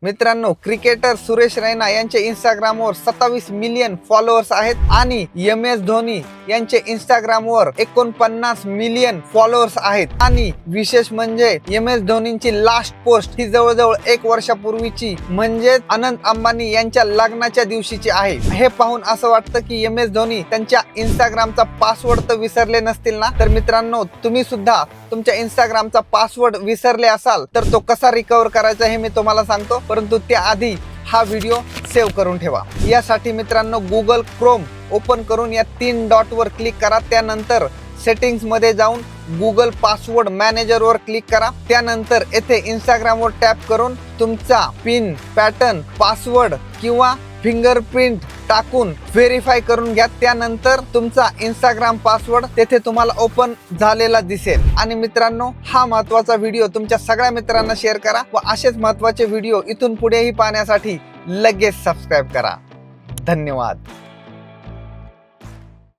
मित्रांनो, क्रिकेटर सुरेश रैना यांचे इंस्टाग्रामवर 27 मिलियन फॉलोअर्स आहेत आणि MS धोनी यांचे इंस्टाग्रामवर 49 मिलियन फॉलोअर्स आहेत। आणि विशेष म्हणजे MS धोनींची लास्ट पोस्ट ही जवळजवळ 1 वर्षापूर्वीची, म्हणजे अनंत अंबानी यांच्या लग्नाच्या दिवशीची आहे। हे पाहून असं वाटतं की MS धोनी त्यांच्या इंस्टाग्रामचा पासवर्ड तर विसरले नसतील ना। तर मित्रांनो, तुम्ही सुद्धा तुमच्या इंस्टाग्रामचा पासवर्ड विसरले असाल तर तो कसा रिकव्हर करायचा हे मी तुम्हाला सांगतो, परंतु त्याआधी हा व्हिडिओ सेव्ह करून ठेवा। यासाठी मित्रांनो, गुगल क्रोम ओपन करून या 3 डॉट वर क्लिक करा। त्यानंतर सेटिंग्स मध्ये जाऊन गुगल पासवर्ड मॅनेजर वर क्लिक करा। त्यानंतर येथे इंस्टाग्राम वर टॅप करून तुमचा पिन, पॅटर्न, पासवर्ड किंवा फिंगरप्रिंट टाकून व्हेरीफाय करून घ्या। त्यानंतर तुमचा इंस्टाग्राम पासवर्ड तेथे तुम्हाला ओपन झालेला दिसेल। आणि मित्रांनो, हा महत्त्वाचा व्हिडिओ तुमच्या सगळ्या मित्रांना शेअर करा व असेच महत्त्वाचे व्हिडिओ इथून पुढेही पाहण्यासाठी लगेच सबस्क्राइब करा। धन्यवाद।